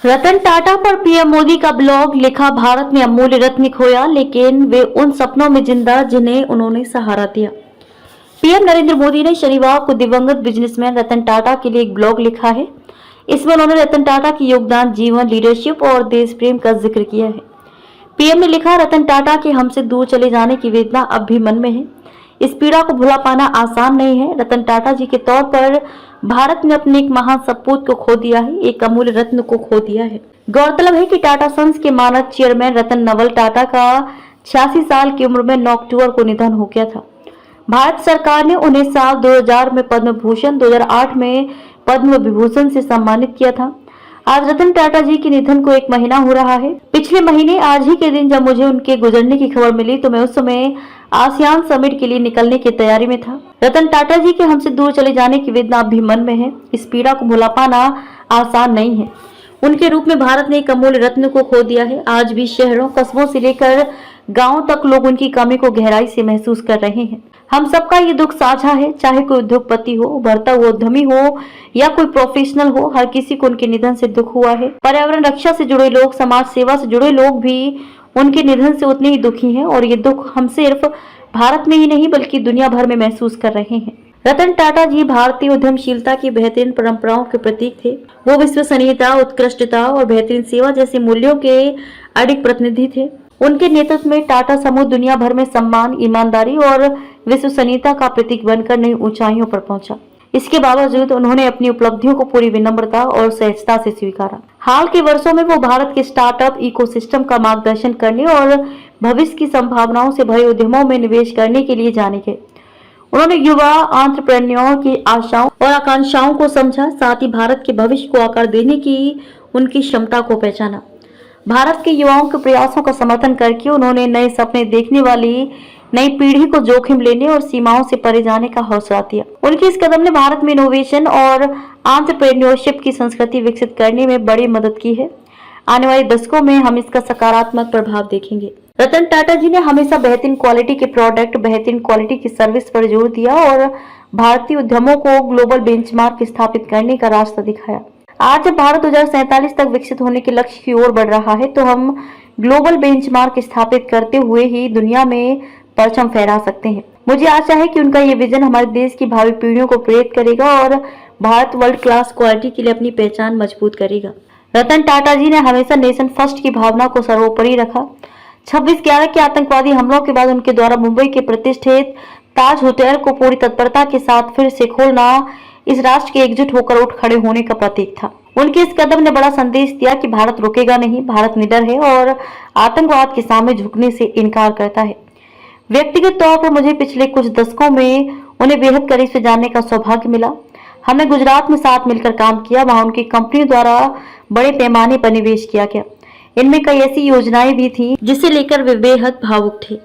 रतन टाटा पर पीएम मोदी का ब्लॉग लिखा। भारत ने अमूल्य रत्न खोया, लेकिन वे उन सपनों में जिंदा जिन्हें उन्होंने सहारा दिया। पीएम नरेंद्र मोदी ने शनिवार को दिवंगत बिजनेसमैन रतन टाटा के लिए एक ब्लॉग लिखा है। इसमें उन्होंने रतन टाटा की योगदान, जीवन, लीडरशिप और देश प्रेम का जिक्र किया है। पीएम ने लिखा, रतन टाटा के हमसे दूर चले जाने की वेदना अब भी मन में है। इस पीड़ा को भुला पाना आसान नहीं है। रतन टाटा जी के तौर पर भारत ने अपने एक महान सपूत को खो दिया है, एक अमूल्य रत्न को खो दिया है। गौरतलब है कि टाटा सन्स के मानद चेयरमैन रतन नवल टाटा का 86 साल की उम्र में 9 अक्टूबर को निधन हो गया था। भारत सरकार ने उन्हें साल 2000 में पद्म भूषण, 2008 में पद्म विभूषण से सम्मानित किया था। आज रतन टाटा जी के निधन को 1 महीना हो रहा है। पिछले महीने आज ही के दिन जब मुझे उनके गुजरने की खबर मिली तो मैं उस समय आसियान समिट के लिए निकलने की तैयारी में था। रतन टाटा जी के हमसे दूर चले जाने की वेदना अब भी मन में है। इस पीड़ा को भुला पाना आसान नहीं है। उनके रूप में भारत ने एक अमूल्य रत्न को खो दिया है। आज भी शहरों, कस्बों से लेकर गांवों तक लोग उनकी कमी को गहराई से महसूस कर रहे हैं। हम सबका ये दुख साझा है, चाहे कोई उद्योगपति हो, उभरता हुआ उद्यमी हो या कोई प्रोफेशनल हो, हर किसी को उनके निधन से दुख हुआ है। पर्यावरण रक्षा से जुड़े लोग, समाज सेवा से जुड़े लोग भी उनके निधन से उतने ही दुखी हैं और ये दुख हम सिर्फ भारत में ही नहीं बल्कि दुनिया भर में महसूस कर रहे हैं। रतन टाटा जी भारतीय उद्यमशीलता की बेहतरीन परंपराओं के प्रतीक थे। वो विश्वसनीयता, उत्कृष्टता और बेहतरीन सेवा जैसे मूल्यों के अडिग प्रतिनिधि थे। उनके नेतृत्व में टाटा समूह दुनिया भर में सम्मान, ईमानदारी और विश्वसनीयता का प्रतीक बनकर नई ऊंचाइयों पर पहुंचा। इसके बावजूद उन्होंने अपनी उपलब्धियों को पूरी विनम्रता और सहजता से स्वीकारा। हाल के वर्षों में वो भारत के स्टार्टअप इकोसिस्टम का मार्गदर्शन करने और भविष्य की संभावनाओं से भरे उद्यमों में निवेश करने के लिए जाने गए। उन्होंने युवा एंटरप्रेन्योर की आशाओं और आकांक्षाओं को समझा, साथ ही भारत के भविष्य को आकार देने की उनकी क्षमता को पहचाना। भारत के युवाओं के प्रयासों का समर्थन करके उन्होंने नए सपने देखने वाली नई पीढ़ी को जोखिम लेने और सीमाओं से परे जाने का हौसला दिया। उनके इस कदम ने भारत में इनोवेशन और एंटरप्रेन्योरशिप की संस्कृति विकसित करने में बड़ी मदद की है। आने वाले दशकों में हम इसका सकारात्मक प्रभाव देखेंगे। रतन टाटा जी ने हमेशा बेहतरीन क्वालिटी के प्रोडक्ट, बेहतरीन क्वालिटी की सर्विस पर जोर दिया और भारतीय उद्यमों को ग्लोबल बेंचमार्क स्थापित करने का रास्ता दिखाया। आज जब भारत 2047 तक विकसित होने के लक्ष्य की ओर बढ़ रहा है तो हम ग्लोबल बेंचमार्क स्थापित करते हुए ही दुनिया में परचम फहरा सकते हैं। मुझे आशा है कि उनका ये विजन हमारे देश की भावी पीढ़ियों को प्रेरित करेगा और भारत वर्ल्ड क्लास क्वालिटी के लिए अपनी पहचान मजबूत करेगा। रतन टाटा जी ने हमेशा नेशन फर्स्ट की भावना को सर्वोपरि रखा। 26/11 के आतंकवादी हमलों के बाद उनके द्वारा मुंबई के प्रतिष्ठित ताज होटल को पूरी तत्परता के साथ फिर से खोलना इस राष्ट्र के एकजुट होकर उठ खड़े होने का प्रतीक था। उनके इस कदम ने बड़ा संदेश दिया कि भारत रुकेगा नहीं, भारत निडर है और आतंकवाद के सामने झुकने से इनकार करता है। व्यक्तिगत तौर पर मुझे पिछले कुछ दशकों में उन्हें बेहद करीब से जानने का सौभाग्य मिला। हमने गुजरात में साथ मिलकर काम किया। वहां उनकी कंपनी द्वारा बड़े पैमाने पर निवेश किया गया। इनमें कई ऐसी योजनाएं भी थी जिसे लेकर वे बेहद भावुक थे।